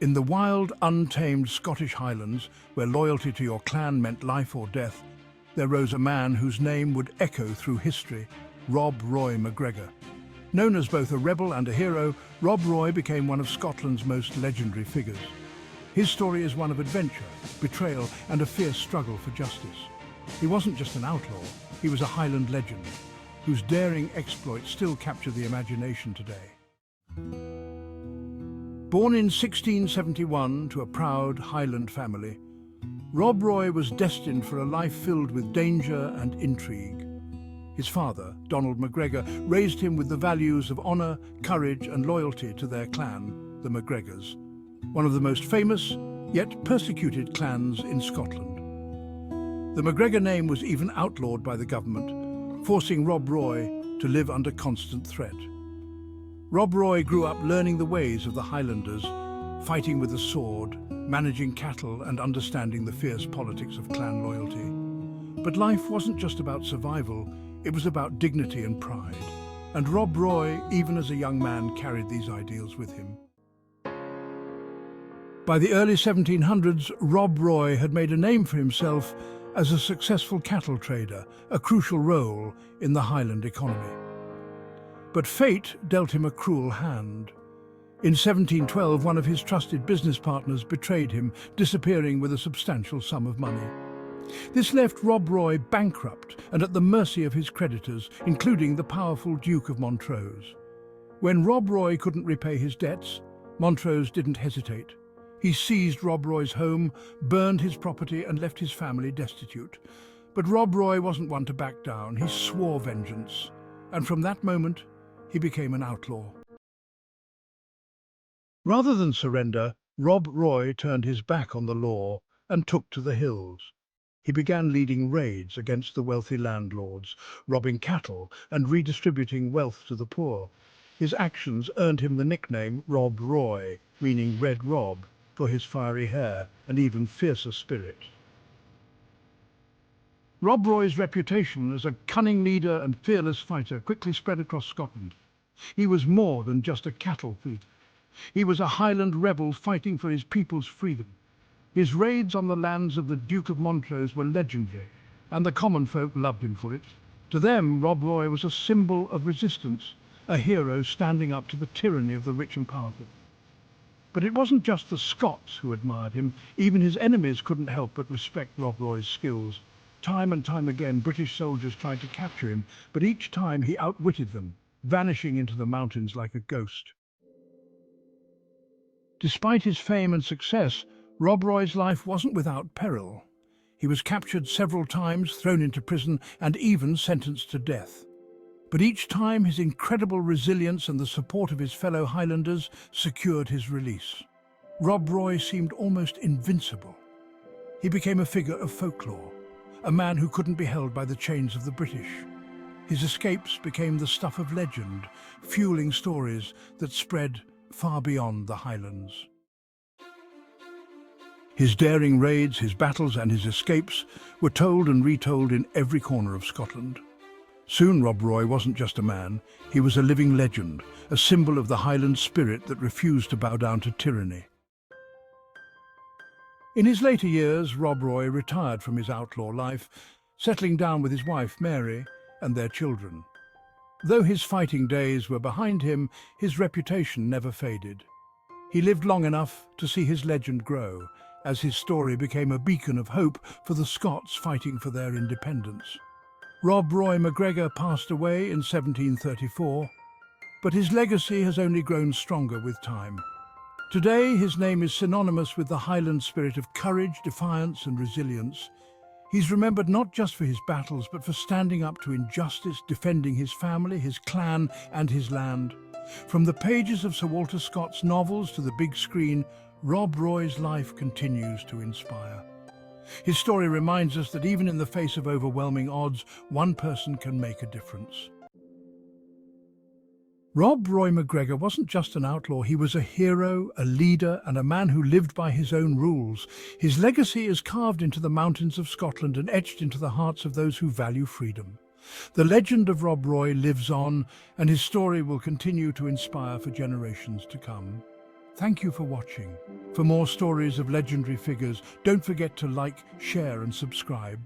In the wild, untamed Scottish Highlands, where loyalty to your clan meant life or death, there rose a man whose name would echo through history, Rob Roy Macgregor. Known as both a rebel and a hero, Rob Roy became one of Scotland's most legendary figures. His story is one of adventure, betrayal, and a fierce struggle for justice. He wasn't just an outlaw, he was a Highland legend, whose daring exploits still capture the imagination today. Born in 1671 to a proud Highland family, Rob Roy was destined for a life filled with danger and intrigue. His father, Donald Macgregor, raised him with the values of honour, courage and loyalty to their clan, the Macgregors, one of the most famous, yet persecuted clans in Scotland. The Macgregor name was even outlawed by the government, forcing Rob Roy to live under constant threat. Rob Roy grew up learning the ways of the Highlanders, fighting with a sword, managing cattle and understanding the fierce politics of clan loyalty. But life wasn't just about survival, it was about dignity and pride. And Rob Roy, even as a young man, carried these ideals with him. By the early 1700s, Rob Roy had made a name for himself as a successful cattle trader, a crucial role in the Highland economy. But fate dealt him a cruel hand. In 1712, one of his trusted business partners betrayed him, disappearing with a substantial sum of money. This left Rob Roy bankrupt and at the mercy of his creditors, including the powerful Duke of Montrose. When Rob Roy couldn't repay his debts, Montrose didn't hesitate. He seized Rob Roy's home, burned his property and left his family destitute. But Rob Roy wasn't one to back down. He swore vengeance. And from that moment, he became an outlaw. Rather than surrender, Rob Roy turned his back on the law and took to the hills. He began leading raids against the wealthy landlords, robbing cattle and redistributing wealth to the poor. His actions earned him the nickname Rob Roy, meaning Red Rob, for his fiery hair and even fiercer spirit. Rob Roy's reputation as a cunning leader and fearless fighter quickly spread across Scotland. He was more than just a cattle thief. He was a Highland rebel fighting for his people's freedom. His raids on the lands of the Duke of Montrose were legendary, and the common folk loved him for it. To them, Rob Roy was a symbol of resistance, a hero standing up to the tyranny of the rich and powerful. But it wasn't just the Scots who admired him. Even his enemies couldn't help but respect Rob Roy's skills. Time and time again, British soldiers tried to capture him, but each time he outwitted them, vanishing into the mountains like a ghost. Despite his fame and success, Rob Roy's life wasn't without peril. He was captured several times, thrown into prison, and even sentenced to death. But each time, his incredible resilience and the support of his fellow Highlanders secured his release. Rob Roy seemed almost invincible. He became a figure of folklore, a man who couldn't be held by the chains of the British. His escapes became the stuff of legend, fueling stories that spread far beyond the Highlands. His daring raids, his battles and his escapes were told and retold in every corner of Scotland. Soon Rob Roy wasn't just a man, he was a living legend, a symbol of the Highland spirit that refused to bow down to tyranny. In his later years, Rob Roy retired from his outlaw life, settling down with his wife Mary and their children. Though his fighting days were behind him, his reputation never faded. He lived long enough to see his legend grow, as his story became a beacon of hope for the Scots fighting for their independence. Rob Roy Macgregor passed away in 1734, but his legacy has only grown stronger with time. Today, his name is synonymous with the Highland spirit of courage, defiance and resilience. He's remembered not just for his battles, but for standing up to injustice, defending his family, his clan and his land. From the pages of Sir Walter Scott's novels to the big screen, Rob Roy's life continues to inspire. His story reminds us that even in the face of overwhelming odds, one person can make a difference. Rob Roy Macgregor wasn't just an outlaw, he was a hero, a leader, and a man who lived by his own rules. His legacy is carved into the mountains of Scotland and etched into the hearts of those who value freedom. The legend of Rob Roy lives on, and his story will continue to inspire for generations to come. Thank you for watching. For more stories of legendary figures, don't forget to like, share and subscribe.